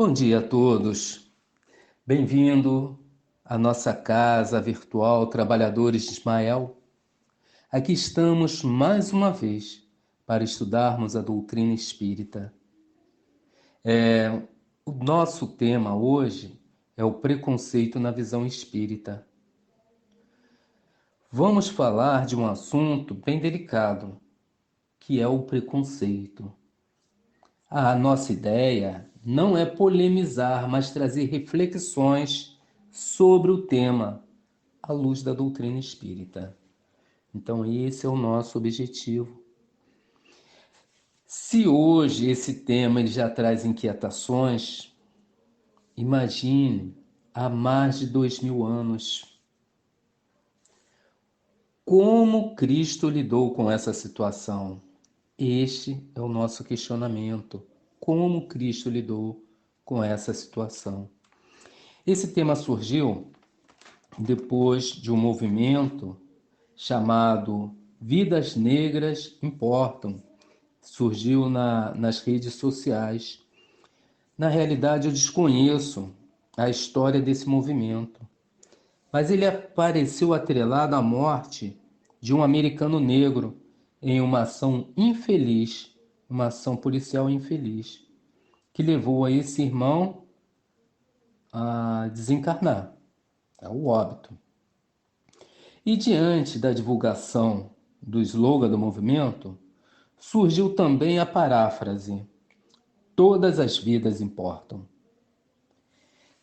Bom dia a todos. Bem-vindo à nossa casa virtual Trabalhadores de Ismael. Aqui estamos mais uma vez para estudarmos a doutrina espírita. O nosso tema hoje é o preconceito na visão espírita. Vamos falar de um assunto bem delicado, que é o preconceito. A nossa ideia não é polemizar, mas trazer reflexões sobre o tema à luz da doutrina espírita. Então, esse é o nosso objetivo. Se hoje esse tema ele já traz inquietações, imagine há mais de 2000 anos. Como Cristo lidou com essa situação? Este é o nosso questionamento. Como Cristo lidou com essa situação? Esse tema surgiu depois de um movimento chamado Vidas Negras Importam. Surgiu nas redes sociais. Na realidade, eu desconheço a história desse movimento, mas ele apareceu atrelado à morte de um americano negro em uma ação infeliz, uma ação policial infeliz, que levou a esse irmão a desencarnar, ao óbito. E diante da divulgação do slogan do movimento, surgiu também a paráfrase: todas as vidas importam.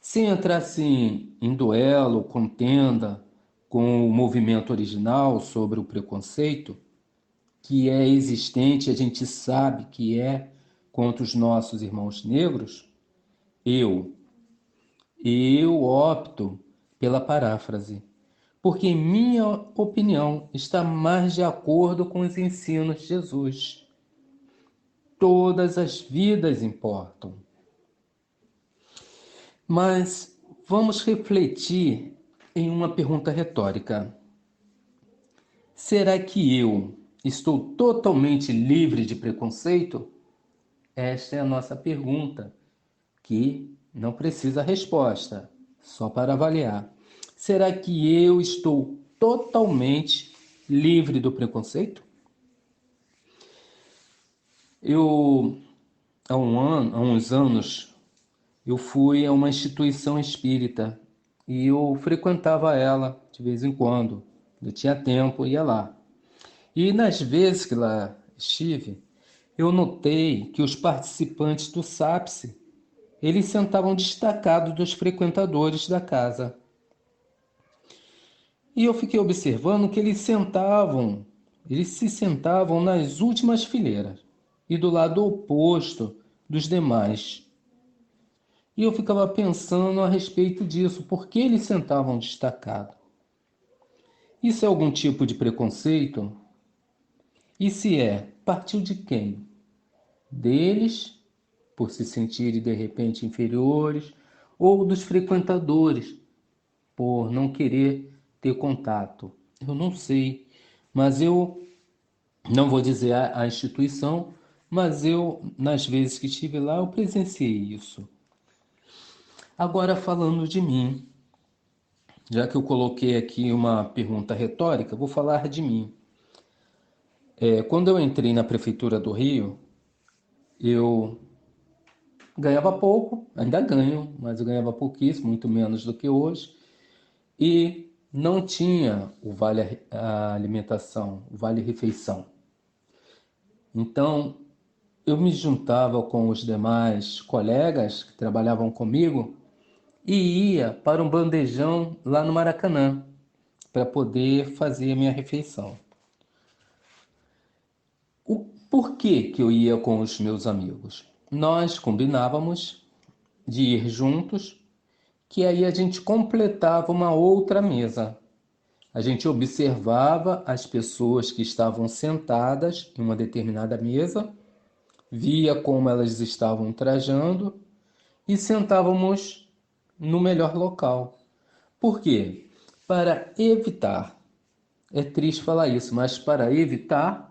Sem entrar assim em duelo, contenda com o movimento original sobre o preconceito, que é existente, a gente sabe que é contra os nossos irmãos negros, eu opto pela paráfrase, porque, em minha opinião, está mais de acordo com os ensinos de Jesus. Todas as vidas importam. Mas vamos refletir em uma pergunta retórica. Será que eu estou totalmente livre de preconceito? Esta é a nossa pergunta, que não precisa resposta, só para avaliar. Será que eu estou totalmente livre do preconceito? Há uns anos, eu fui a uma instituição espírita e eu frequentava ela de vez em quando. Eu tinha tempo, ia lá. E nas vezes que lá estive, eu notei que os participantes do SAPSE, eles sentavam destacados dos frequentadores da casa. E eu fiquei observando que eles se sentavam nas últimas fileiras e do lado oposto dos demais. E eu ficava pensando a respeito disso, por que eles sentavam destacado? Isso é algum tipo de preconceito? E se é, partiu de quem? Deles, por se sentirem de repente inferiores, ou dos frequentadores, por não querer ter contato? Eu não sei, mas eu não vou dizer a instituição, mas eu, nas vezes que estive lá, eu presenciei isso. Agora, falando de mim, já que eu coloquei aqui uma pergunta retórica, vou falar de mim. Quando eu entrei na Prefeitura do Rio, eu ganhava pouco, ainda ganho, mas eu ganhava pouquíssimo, muito menos do que hoje, e não tinha o vale alimentação, o vale refeição. Então, eu me juntava com os demais colegas que trabalhavam comigo e ia para um bandejão lá no Maracanã para poder fazer a minha refeição. Por que eu ia com os meus amigos? Nós combinávamos de ir juntos, que aí a gente completava uma outra mesa. A gente observava as pessoas que estavam sentadas em uma determinada mesa, via como elas estavam trajando e sentávamos no melhor local. Por quê? Para evitar, é triste falar isso, mas para evitar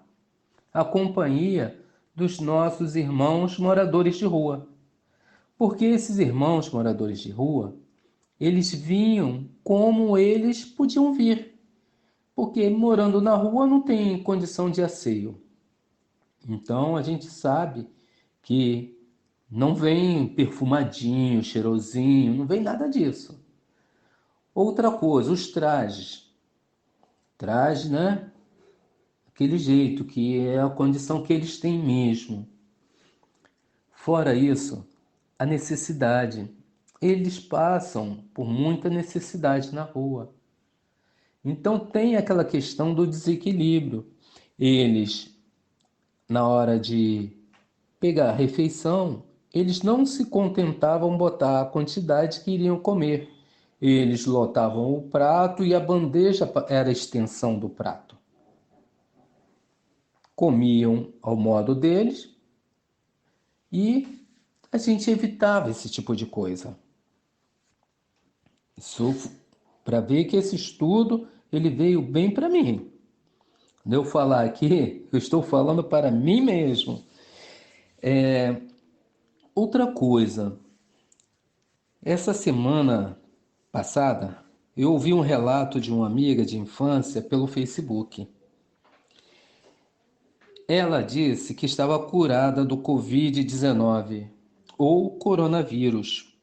a companhia dos nossos irmãos moradores de rua. Porque esses irmãos moradores de rua, eles vinham como eles podiam vir, porque morando na rua não tem condição de asseio. Então a gente sabe que não vem perfumadinho, cheirosinho, não vem nada disso. Outra coisa, os trajes. Traje, né? Aquele jeito, que é a condição que eles têm mesmo. Fora isso, a necessidade. Eles passam por muita necessidade na rua. Então tem aquela questão do desequilíbrio. Eles, na hora de pegar a refeição, eles não se contentavam botar a quantidade que iriam comer. Eles lotavam o prato e a bandeja era a extensão do prato. Comiam ao modo deles e a gente evitava esse tipo de coisa. Isso para ver que esse estudo ele veio bem para mim. Quando eu falar aqui, eu estou falando para mim mesmo. Outra coisa, essa semana passada, eu ouvi um relato de uma amiga de infância pelo Facebook. Ela disse que estava curada do Covid-19 ou coronavírus.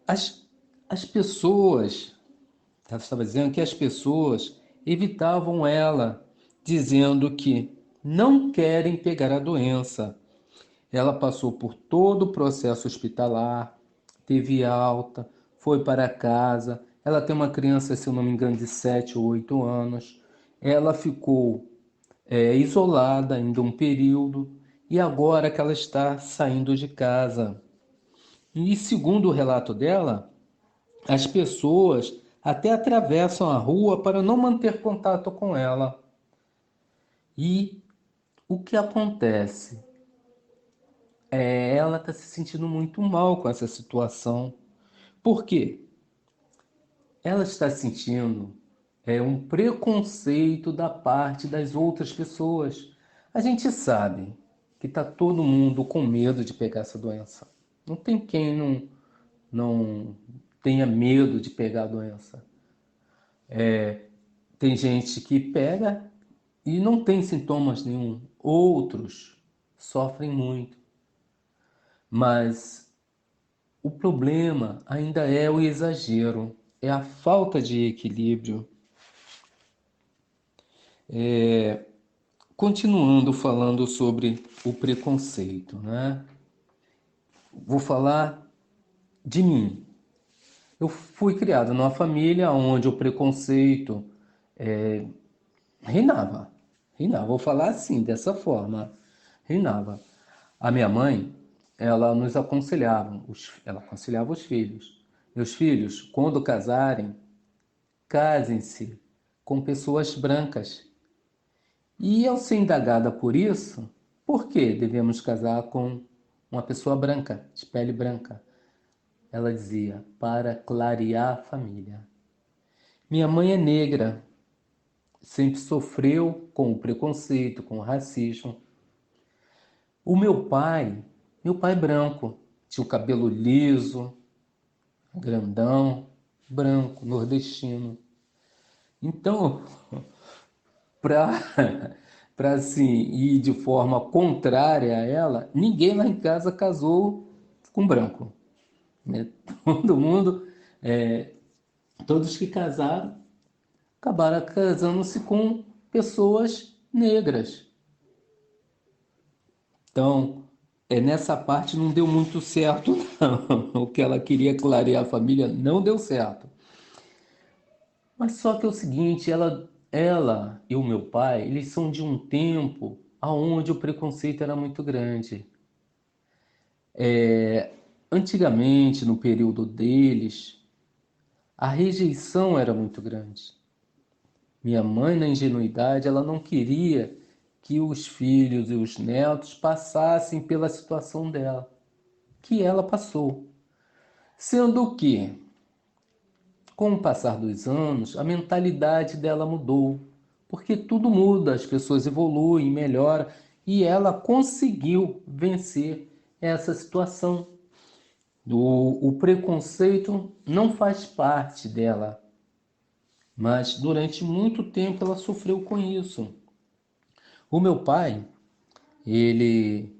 As, as pessoas, ela estava dizendo que as pessoas evitavam ela, dizendo que não querem pegar a doença. Ela passou por todo o processo hospitalar, teve alta, foi para casa. Ela tem uma criança, se eu não me engano, de 7 ou 8 anos. Ela ficou isolada ainda um período e agora que ela está saindo de casa. E segundo o relato dela, as pessoas até atravessam a rua para não manter contato com ela. E o que acontece? Ela está se sentindo muito mal com essa situação. Por quê? Ela está sentindo um preconceito da parte das outras pessoas. A gente sabe que está todo mundo com medo de pegar essa doença. Não tem quem não tenha medo de pegar a doença. Tem gente que pega e não tem sintomas nenhum. Outros sofrem muito. Mas o problema ainda é o exagero, é a falta de equilíbrio. Continuando falando sobre o preconceito, né? Vou falar de mim. Eu fui criado numa família onde o preconceito reinava. Reinava, vou falar assim, dessa forma. Reinava. A minha mãe, ela nos aconselhava, ela aconselhava os filhos. Meus filhos, quando casarem, casem-se com pessoas brancas. E ao ser indagada por isso, por que devemos casar com uma pessoa branca, de pele branca? Ela dizia, para clarear a família. Minha mãe é negra, sempre sofreu com o preconceito, com o racismo. O meu pai branco, tinha o cabelo liso, grandão, branco, nordestino. Então, para para assim ir de forma contrária a ela, ninguém lá em casa casou com branco, né? Todo mundo, todos que casaram, acabaram casando-se com pessoas negras. Então, nessa parte não deu muito certo, não. O que ela queria clarear a família não deu certo. Mas só que é o seguinte, ela e o meu pai, eles são de um tempo aonde o preconceito era muito grande. Antigamente, no período deles, a rejeição era muito grande. Minha mãe, na ingenuidade, ela não queria que os filhos e os netos passassem pela situação dela, que ela passou. Sendo que, com o passar dos anos, a mentalidade dela mudou, porque tudo muda, as pessoas evoluem, melhoram, e ela conseguiu vencer essa situação. O preconceito não faz parte dela, mas durante muito tempo ela sofreu com isso. O meu pai, ele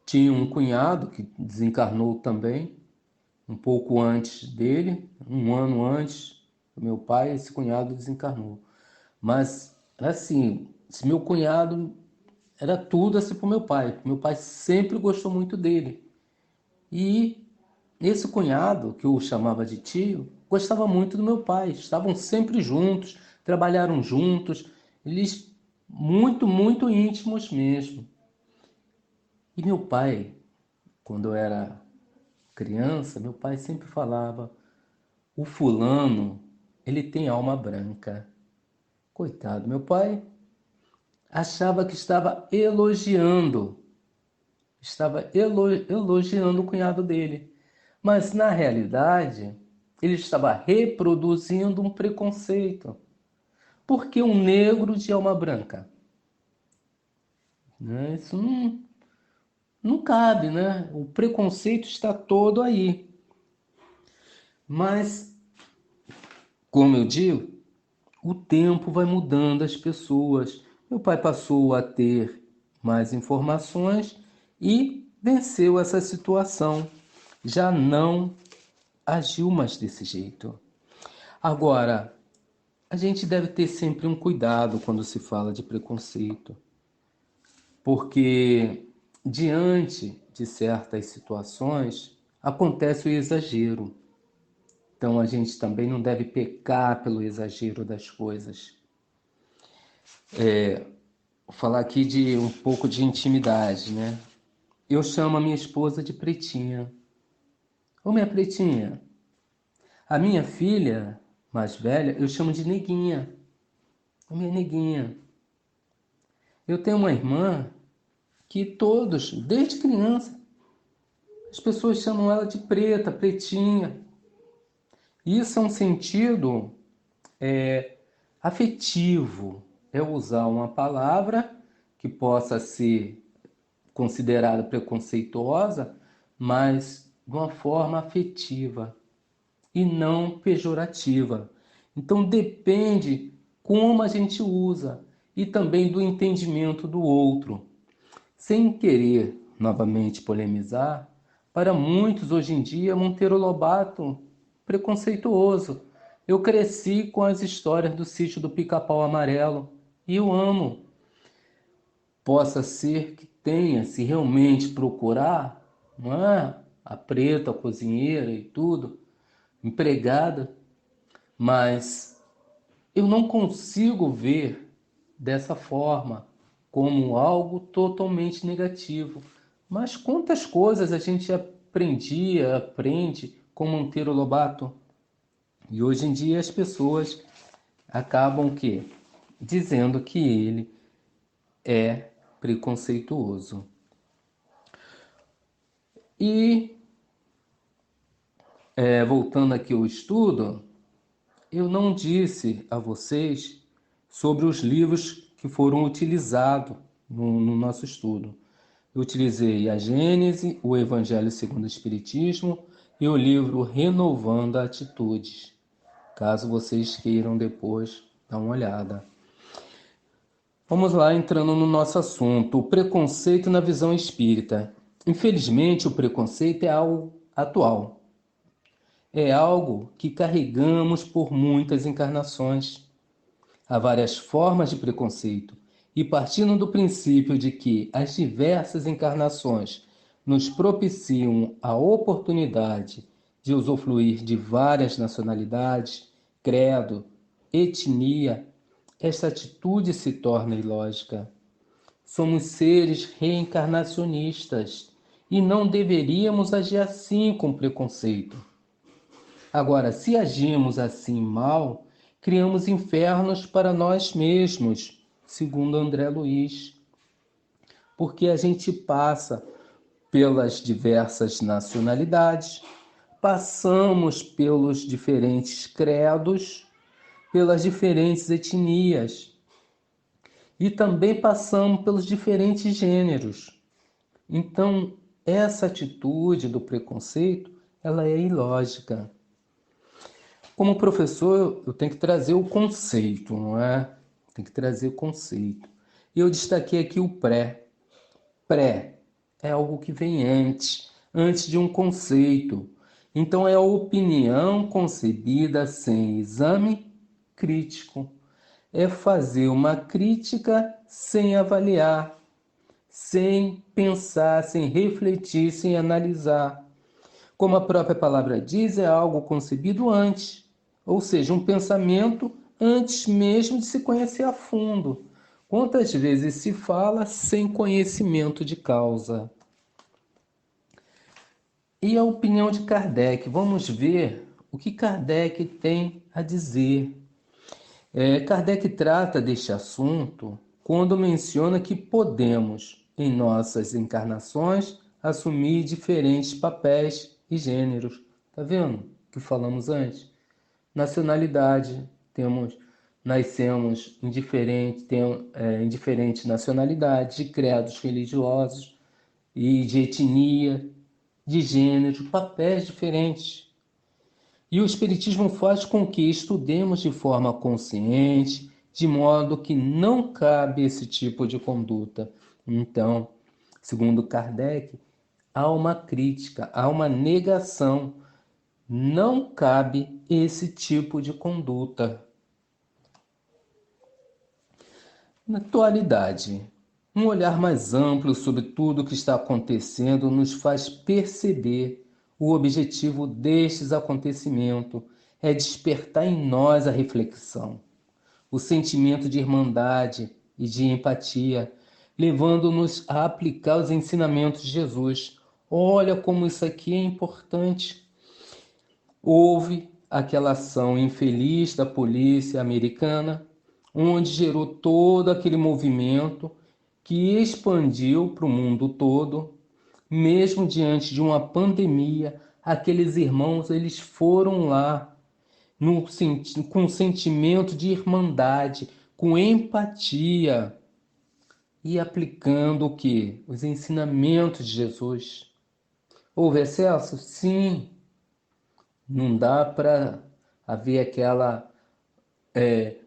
tinha um cunhado que desencarnou também, um pouco antes dele, um ano antes do meu pai, esse cunhado desencarnou. Mas, assim, esse meu cunhado era tudo assim para o meu pai. Meu pai sempre gostou muito dele. E esse cunhado, que eu chamava de tio, gostava muito do meu pai. Estavam sempre juntos, trabalharam juntos, eles muito, muito íntimos mesmo. E meu pai, quando eu era criança, meu pai sempre falava: o fulano, ele tem alma branca. Coitado, meu pai achava que estava elogiando o cunhado dele. Mas na realidade, ele estava reproduzindo um preconceito. Por que um negro de alma branca? Né? Isso não cabe, né? O preconceito está todo aí. Mas, como eu digo, o tempo vai mudando as pessoas. Meu pai passou a ter mais informações e venceu essa situação. Já não agiu mais desse jeito. Agora, a gente deve ter sempre um cuidado quando se fala de preconceito, porque diante de certas situações acontece o exagero. Então a gente também não deve pecar pelo exagero das coisas. Vou falar aqui de um pouco de intimidade, né? Eu chamo a minha esposa de Pretinha. Ô minha Pretinha, a minha filha mais velha eu chamo de Neguinha. Ô minha Neguinha. Eu tenho uma irmã que todos, desde criança, as pessoas chamam ela de preta, pretinha. Isso é um sentido afetivo, é usar uma palavra que possa ser considerada preconceituosa, mas de uma forma afetiva e não pejorativa. Então depende como a gente usa e também do entendimento do outro. Sem querer novamente polemizar, para muitos hoje em dia Monteiro Lobato preconceituoso. Eu cresci com as histórias do sítio do Pica-Pau Amarelo e eu amo. Possa ser que tenha, se realmente procurar, não é? A preta, a cozinheira e tudo, empregada, mas eu não consigo ver dessa forma, como algo totalmente negativo. Mas quantas coisas a gente aprende com Monteiro Lobato? E hoje em dia as pessoas acabam dizendo que ele é preconceituoso. E voltando aqui ao estudo, eu não disse a vocês sobre os livros que foram utilizados no nosso estudo. Eu utilizei a Gênese, o Evangelho segundo o Espiritismo e o livro Renovando Atitudes, caso vocês queiram depois dar uma olhada. Vamos lá, entrando no nosso assunto, o preconceito na visão espírita. Infelizmente, o preconceito é algo atual. É algo que carregamos por muitas encarnações. Há várias formas de preconceito, e partindo do princípio de que as diversas encarnações nos propiciam a oportunidade de usufruir de várias nacionalidades, credo, etnia, esta atitude se torna ilógica. Somos seres reencarnacionistas e não deveríamos agir assim com preconceito. Agora, se agimos assim mal, criamos infernos para nós mesmos, segundo André Luiz, porque a gente passa pelas diversas nacionalidades, passamos pelos diferentes credos, pelas diferentes etnias e também passamos pelos diferentes gêneros. Então, essa atitude do preconceito, ela é ilógica. Como professor, eu tenho que trazer o conceito, não é? Tem que trazer o conceito. E eu destaquei aqui o pré. Pré é algo que vem antes de um conceito. Então é a opinião concebida sem exame crítico. É fazer uma crítica sem avaliar, sem pensar, sem refletir, sem analisar. Como a própria palavra diz, é algo concebido antes, ou seja, um pensamento antes mesmo de se conhecer a fundo. Quantas vezes se fala sem conhecimento de causa? E a opinião de Kardec? Vamos ver o que Kardec tem a dizer. Kardec trata deste assunto quando menciona que podemos, em nossas encarnações, assumir diferentes papéis e gêneros. Tá vendo o que falamos antes? Nacionalidade, nascemos em diferentes nacionalidades, de credos religiosos e de etnia, de gênero, papéis diferentes. E o Espiritismo faz com que estudemos de forma consciente, de modo que não cabe esse tipo de conduta. Então, segundo Kardec, há uma crítica, há uma negação. Não cabe esse tipo de conduta. Na atualidade, um olhar mais amplo sobre tudo o que está acontecendo nos faz perceber o objetivo destes acontecimentos é despertar em nós a reflexão, o sentimento de irmandade e de empatia, levando-nos a aplicar os ensinamentos de Jesus. Olha como isso aqui é importante. Houve aquela ação infeliz da polícia americana, onde gerou todo aquele movimento que expandiu para o mundo todo. Mesmo diante de uma pandemia, aqueles irmãos eles foram lá com sentimento de irmandade, com empatia e aplicando o que? Os ensinamentos de Jesus. Houve excesso? Sim. Não dá para haver aquela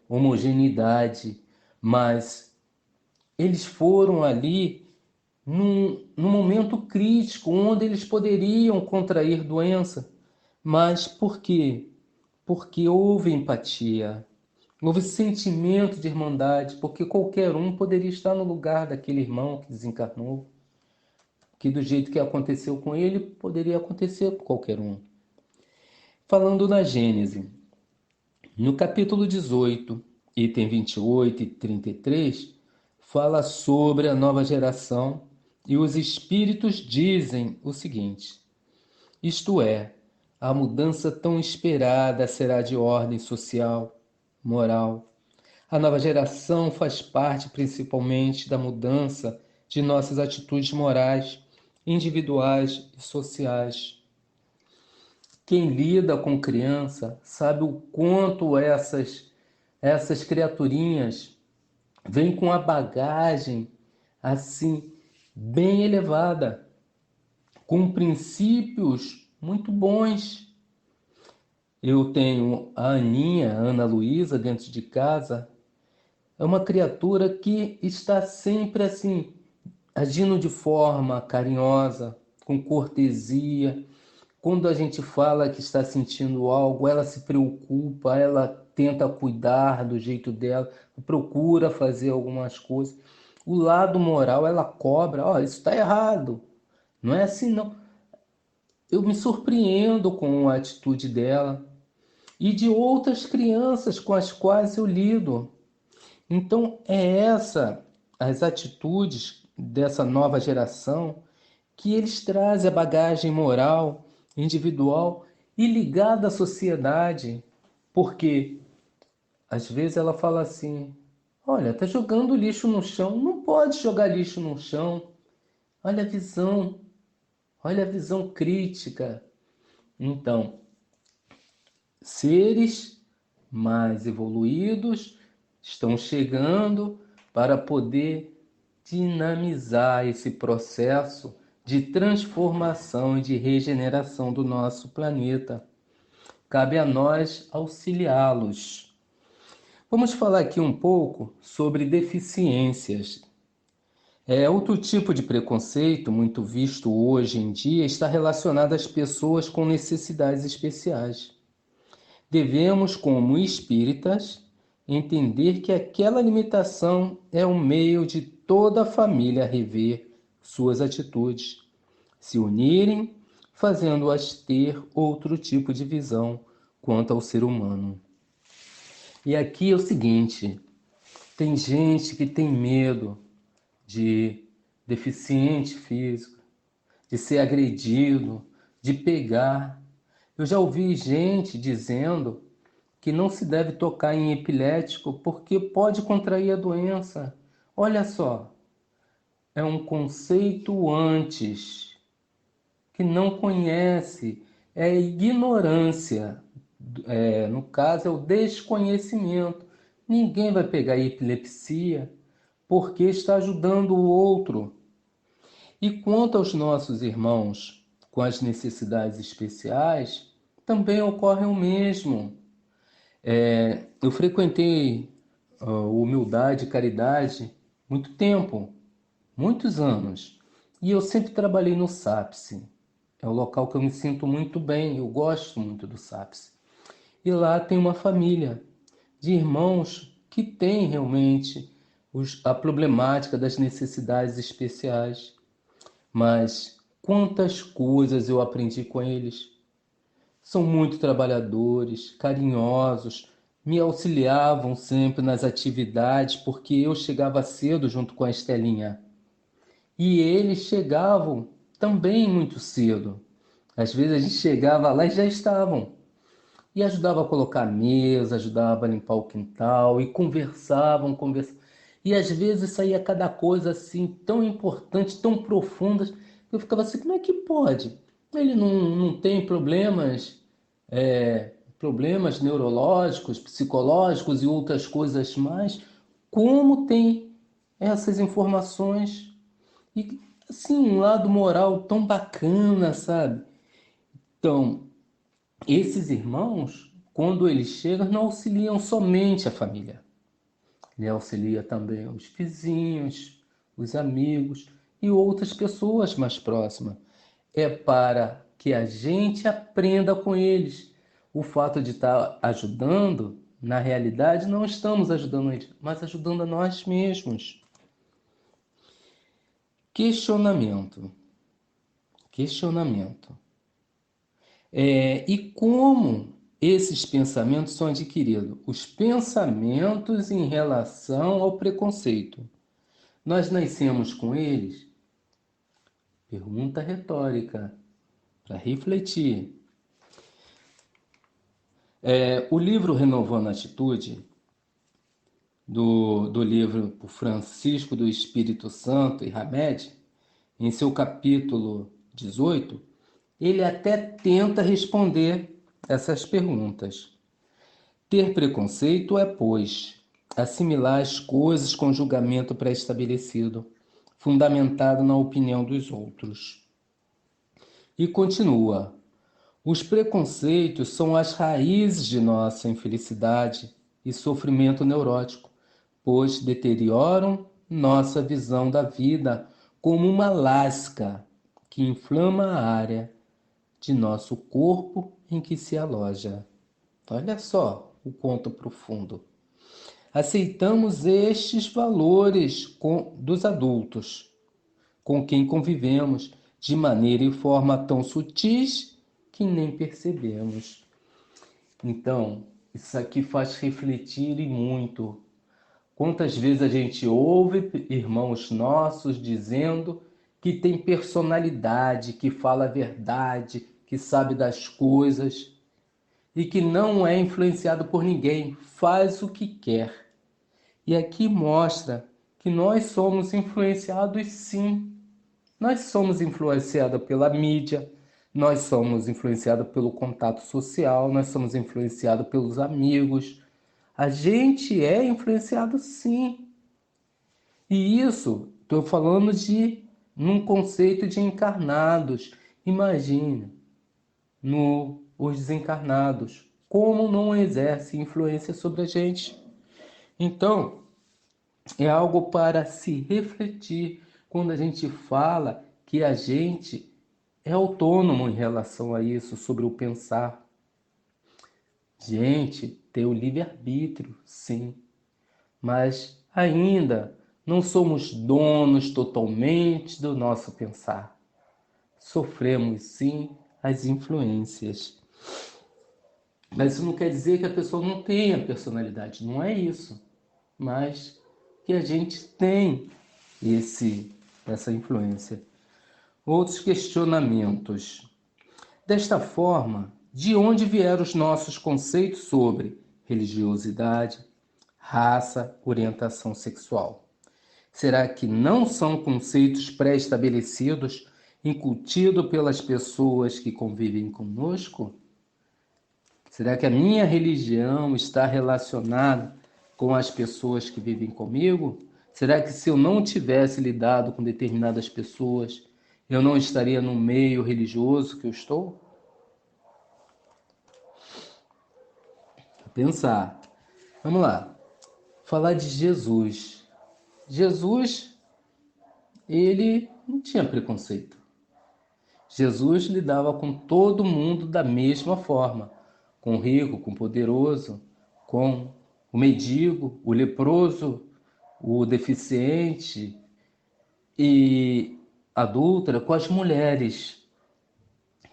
homogeneidade, mas eles foram ali num momento crítico, onde eles poderiam contrair doença. Mas por quê? Porque houve empatia, houve sentimento de irmandade, porque qualquer um poderia estar no lugar daquele irmão que desencarnou, que do jeito que aconteceu com ele, poderia acontecer com qualquer um. Falando na Gênese, no capítulo 18, item 28 e 33, fala sobre a nova geração e os espíritos dizem o seguinte: isto é, a mudança tão esperada será de ordem social, moral. A nova geração faz parte principalmente da mudança de nossas atitudes morais, individuais e sociais. Quem lida com criança sabe o quanto essas criaturinhas vêm com a bagagem assim bem elevada, com princípios muito bons. Eu tenho a Aninha, a Ana Luísa, dentro de casa. É uma criatura que está sempre assim, agindo de forma carinhosa, com cortesia. Quando a gente fala que está sentindo algo, ela se preocupa, ela tenta cuidar do jeito dela, procura fazer algumas coisas. O lado moral, ela cobra, ó, isso está errado. Não é assim, não. Eu me surpreendo com a atitude dela e de outras crianças com as quais eu lido. Então, as atitudes dessa nova geração que eles trazem a bagagem moral, individual e ligada à sociedade. Porque às vezes ela fala assim: olha, tá jogando lixo no chão, não pode jogar lixo no chão. Olha a visão, olha a visão crítica. Então, seres mais evoluídos estão chegando para poder dinamizar esse processo de transformação e de regeneração do nosso planeta. Cabe a nós auxiliá-los. Vamos falar aqui um pouco sobre deficiências. Outro tipo de preconceito, muito visto hoje em dia, está relacionado às pessoas com necessidades especiais. Devemos, como espíritas, entender que aquela limitação é um meio de toda a família rever suas atitudes, se unirem, fazendo-as ter outro tipo de visão quanto ao ser humano. E aqui é o seguinte, tem gente que tem medo de deficiente físico, de ser agredido, de pegar. Eu já ouvi gente dizendo que não se deve tocar em epilético porque pode contrair a doença. Olha só, é um conceito antes, que não conhece, é ignorância, no caso é o desconhecimento. Ninguém vai pegar epilepsia porque está ajudando o outro. E quanto aos nossos irmãos com as necessidades especiais, também ocorre o mesmo. Eu frequentei humildade e caridade muito tempo, muitos anos, e eu sempre trabalhei no SAPSE. É um local que eu me sinto muito bem, eu gosto muito do SAPSE. E lá tem uma família de irmãos que tem realmente a problemática das necessidades especiais. Mas quantas coisas eu aprendi com eles. São muito trabalhadores, carinhosos, me auxiliavam sempre nas atividades porque eu chegava cedo junto com a Estelinha. E eles chegavam também muito cedo. Às vezes a gente chegava lá e já estavam. E ajudava a colocar a mesa, ajudava a limpar o quintal e conversavam. E às vezes saía cada coisa assim tão importante, tão profunda, que eu ficava assim, como é que pode? Ele não tem problemas neurológicos, psicológicos e outras coisas mais. Como tem essas informações? E assim, um lado moral tão bacana, sabe? Então, esses irmãos, quando eles chegam, não auxiliam somente a família. Ele auxilia também os vizinhos, os amigos e outras pessoas mais próximas. É para que a gente aprenda com eles. O fato de estar ajudando, na realidade, não estamos ajudando eles, mas ajudando a nós mesmos. Questionamento. Questionamento. E como esses pensamentos são adquiridos? Os pensamentos em relação ao preconceito. Nós nascemos com eles? Pergunta retórica, para refletir. O livro Renovando a Atitude, do livro por Francisco do Espírito Santo e Hamed, em seu capítulo 18, ele até tenta responder essas perguntas. Ter preconceito é, pois, assimilar as coisas com julgamento pré-estabelecido, fundamentado na opinião dos outros. E continua: os preconceitos são as raízes de nossa infelicidade e sofrimento neurótico, pois deterioram nossa visão da vida como uma lasca que inflama a área de nosso corpo em que se aloja. Olha só o ponto profundo. Aceitamos estes valores dos adultos com quem convivemos de maneira e forma tão sutis que nem percebemos. Então, isso aqui faz refletir e muito. Quantas vezes a gente ouve irmãos nossos dizendo que tem personalidade, que fala a verdade, que sabe das coisas e que não é influenciado por ninguém, faz o que quer. E aqui mostra que nós somos influenciados sim. Nós somos influenciados pela mídia, nós somos influenciados pelo contato social, nós somos influenciados pelos amigos. A gente é influenciado sim. E isso, estou falando de num conceito de encarnados. Imagine os desencarnados, como não exerce influência sobre a gente. Então, é algo para se refletir quando a gente fala que a gente é autônomo em relação a isso, sobre o pensar. Gente, tem o livre-arbítrio, sim, mas ainda não somos donos totalmente do nosso pensar. Sofremos, sim, as influências. Mas isso não quer dizer que a pessoa não tenha personalidade, não é isso. Mas que a gente tem essa influência. Outros questionamentos. Desta forma, de onde vieram os nossos conceitos sobre religiosidade, raça, orientação sexual? Será que não são conceitos pré-estabelecidos, incutidos pelas pessoas que convivem conosco? Será que a minha religião está relacionada com as pessoas que vivem comigo? Será que se eu não tivesse lidado com determinadas pessoas, eu não estaria no meio religioso que eu estou? Pensar. Vamos lá. Falar de Jesus. Jesus, ele não tinha preconceito. Jesus lidava com todo mundo da mesma forma, com o rico, com o poderoso, com o mendigo, o leproso, o deficiente e adúltera, com as mulheres.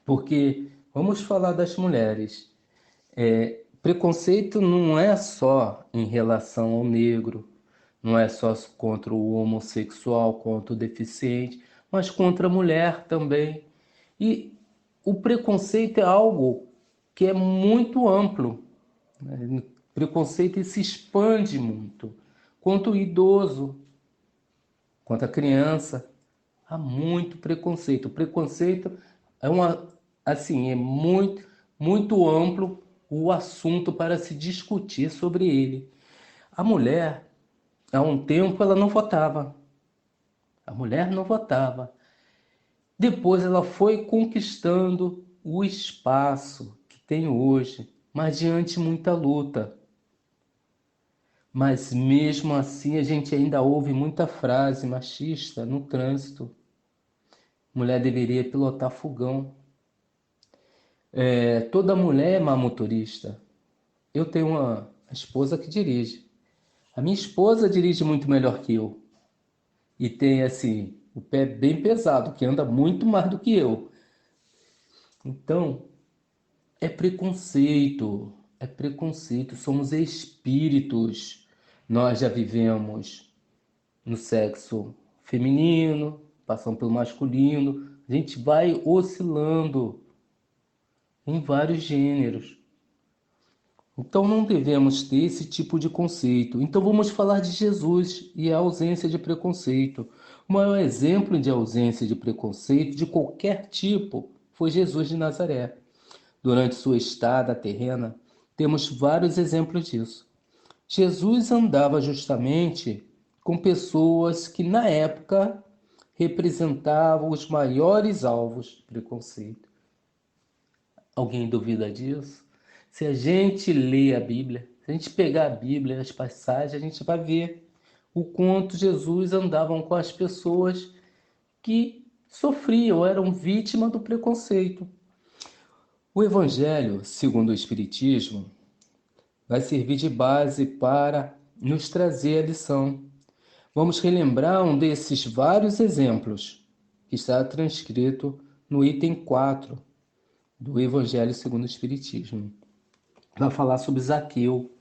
Porque, vamos falar das mulheres, preconceito não é só em relação ao negro, não é só contra o homossexual, contra o deficiente, mas contra a mulher também. E o preconceito é algo que é muito amplo, né? O preconceito se expande muito. Quanto o idoso, quanto a criança, há muito preconceito. O preconceito é muito amplo o assunto para se discutir sobre ele. A mulher, há um tempo, ela não votava. A mulher não votava. Depois ela foi conquistando o espaço que tem hoje, mas diante muita luta. Mas mesmo assim a gente ainda ouve muita frase machista no trânsito. Mulher deveria pilotar fogão. Toda mulher é má motorista. Eu tenho uma esposa que dirige. A minha esposa dirige muito melhor que eu. E tem assim, o pé bem pesado, que anda muito mais do que eu. Então, é preconceito, somos espíritos. Nós já vivemos no sexo feminino, passamos pelo masculino, a gente vai oscilando em vários gêneros. Então não devemos ter esse tipo de conceito. Então vamos falar de Jesus e a ausência de preconceito. O maior exemplo de ausência de preconceito de qualquer tipo foi Jesus de Nazaré. Durante sua estada terrena, temos vários exemplos disso. Jesus andava justamente com pessoas que, na época, representavam os maiores alvos de preconceito. Alguém duvida disso? Se a gente lê a Bíblia, se a gente pegar a Bíblia, as passagens, a gente vai ver o quanto Jesus andava com as pessoas que sofriam, eram vítimas do preconceito. O Evangelho, segundo o Espiritismo, vai servir de base para nos trazer a lição. Vamos relembrar um desses vários exemplos que está transcrito no item 4 do Evangelho segundo o Espiritismo. Vai falar sobre Zaqueu.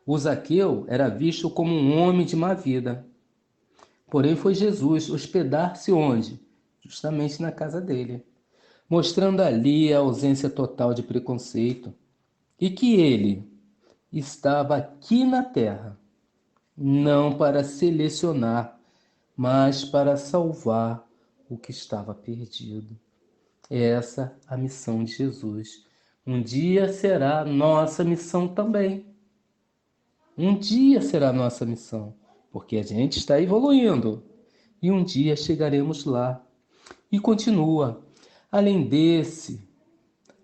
O Zaqueu era visto como um homem de má vida. Porém, foi Jesus hospedar-se onde? Justamente na casa dele, mostrando ali a ausência total de preconceito e que ele estava aqui na terra, não para selecionar, mas para salvar o que estava perdido. Essa é a missão de Jesus. Um dia será nossa missão também. Um dia será nossa missão, porque a gente está evoluindo. e um dia chegaremos lá. E continua. Além desse,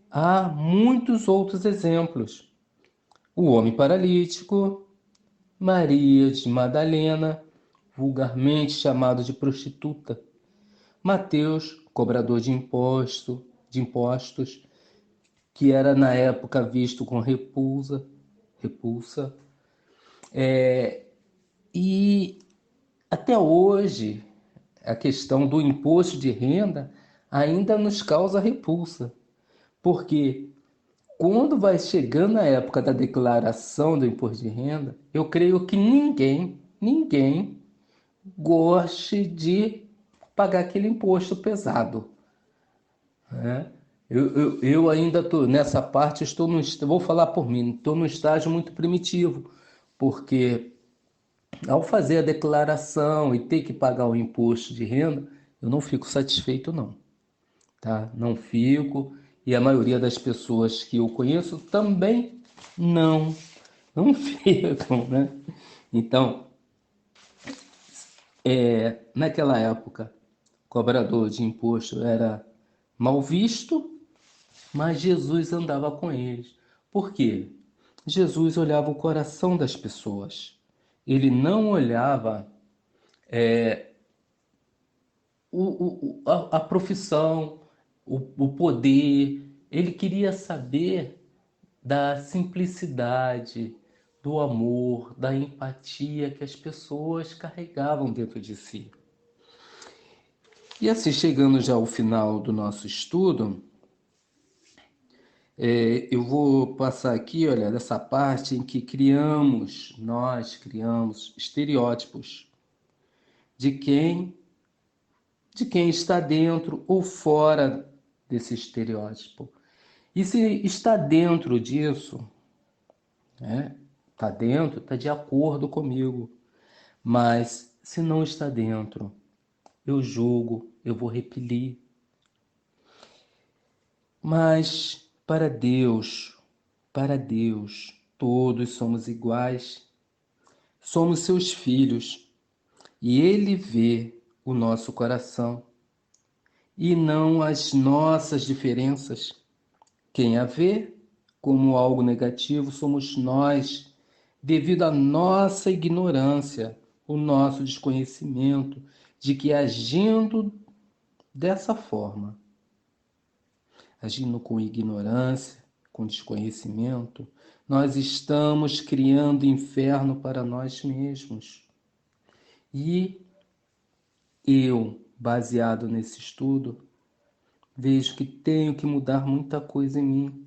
há muitos outros exemplos. O homem paralítico, Maria de Madalena, vulgarmente chamado de prostituta, Mateus, cobrador de impostos, que era na época visto com repulsa, e até hoje a questão do imposto de renda ainda nos causa repulsa, porque quando vai chegando a época da declaração do imposto de renda, eu creio que ninguém goste de pagar aquele imposto pesado, né? Eu ainda estou nessa parte, vou falar por mim, estou num estágio muito primitivo, porque ao fazer a declaração e ter que pagar o imposto de renda, eu não fico satisfeito não, tá? Não fico, e a maioria das pessoas que eu conheço também não ficam, né? Então, naquela época, cobrador de imposto era mal visto, mas Jesus andava com eles. Por quê? Jesus olhava o coração das pessoas. Ele não olhava a profissão, o poder. Ele queria saber da simplicidade, do amor, da empatia que as pessoas carregavam dentro de si. E assim, chegando já ao final do nosso estudo, eu vou passar aqui, olha, dessa parte em que nós criamos estereótipos de quem, de quem está dentro ou fora desse estereótipo. E se está dentro disso, né? Está dentro, está de acordo comigo. Mas se não está dentro, eu julgo, eu vou repelir. Mas para Deus, todos somos iguais. Somos seus filhos e Ele vê o nosso coração e não as nossas diferenças. Quem a vê como algo negativo somos nós, devido à nossa ignorância, o nosso desconhecimento de que agindo dessa forma, agindo com ignorância, com desconhecimento, nós estamos criando inferno para nós mesmos. E eu, baseado nesse estudo, vejo que tenho que mudar muita coisa em mim.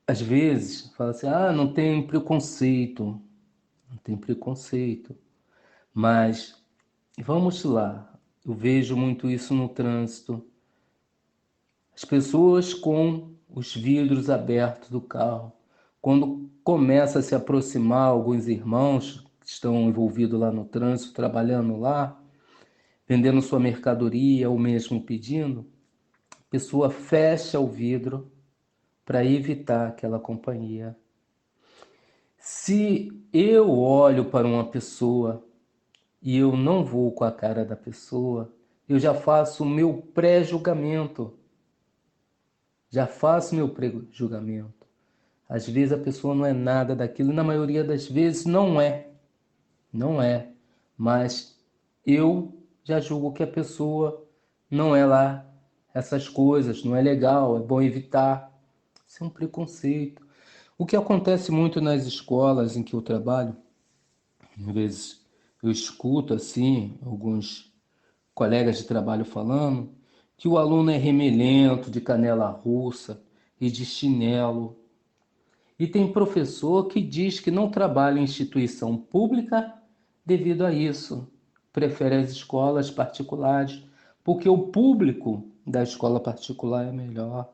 Às vezes, fala assim, não tem preconceito. Não tem preconceito. Mas, vamos lá, eu vejo muito isso no trânsito. As pessoas com os vidros abertos do carro, quando começa a se aproximar alguns irmãos que estão envolvidos lá no trânsito, trabalhando lá, vendendo sua mercadoria ou mesmo pedindo, a pessoa fecha o vidro para evitar aquela companhia. Se eu olho para uma pessoa e eu não vou com a cara da pessoa, eu já faço o meu pré-julgamento. Já faço meu pré-julgamento. Às vezes a pessoa não é nada daquilo, na maioria das vezes não é. Não é. Mas eu já julgo que a pessoa não é lá essas coisas, não é legal, é bom evitar. Isso é um preconceito. O que acontece muito nas escolas em que eu trabalho, às vezes eu escuto assim alguns colegas de trabalho falando que o aluno é remelento, de canela russa e de chinelo. E tem professor que diz que não trabalha em instituição pública devido a isso. Prefere as escolas particulares, porque o público da escola particular é melhor.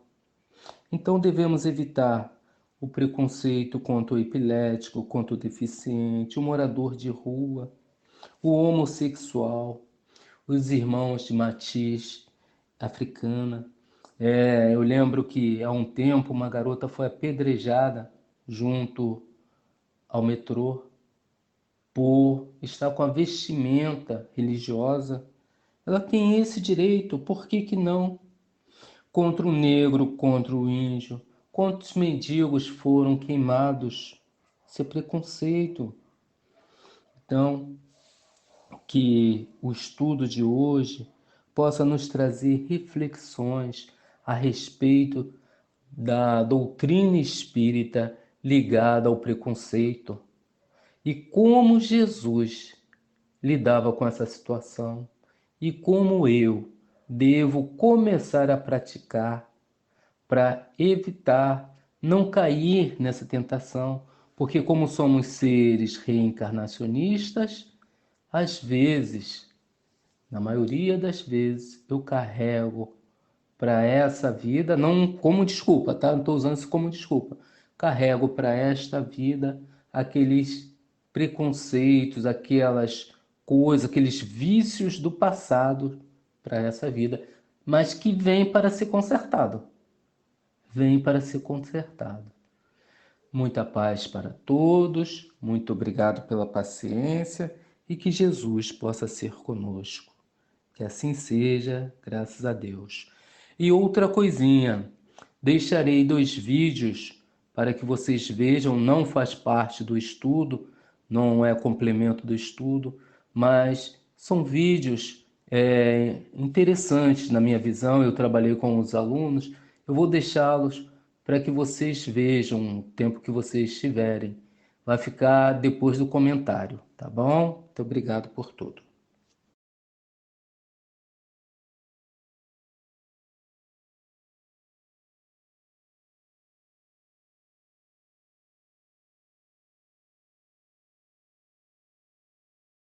Então devemos evitar o preconceito contra o epilético, contra o deficiente, o morador de rua, o homossexual, os irmãos de matiz africana. Eu lembro que há um tempo uma garota foi apedrejada junto ao metrô por estar com a vestimenta religiosa, ela tem esse direito, por que que não? Contra o negro, contra o índio, quantos mendigos foram queimados? Isso é preconceito. Então, que o estudo de hoje possa nos trazer reflexões a respeito da doutrina espírita ligada ao preconceito e como Jesus lidava com essa situação e como eu devo começar a praticar para evitar não cair nessa tentação, porque como somos seres reencarnacionistas, às vezes, na maioria das vezes, eu carrego para essa vida, não como desculpa, tá? Não estou usando isso como desculpa. Carrego para esta vida aqueles preconceitos, aquelas coisas, aqueles vícios do passado para essa vida, mas que vem para ser consertado. Vem para ser consertado. Muita paz para todos, muito obrigado pela paciência e que Jesus possa ser conosco. Que assim seja, graças a Deus. E outra coisinha, deixarei 2 vídeos para que vocês vejam, não faz parte do estudo, não é complemento do estudo, mas são vídeos interessantes na minha visão, eu trabalhei com os alunos, eu vou deixá-los para que vocês vejam o tempo que vocês tiverem. Vai ficar depois do comentário, tá bom? Muito obrigado por tudo.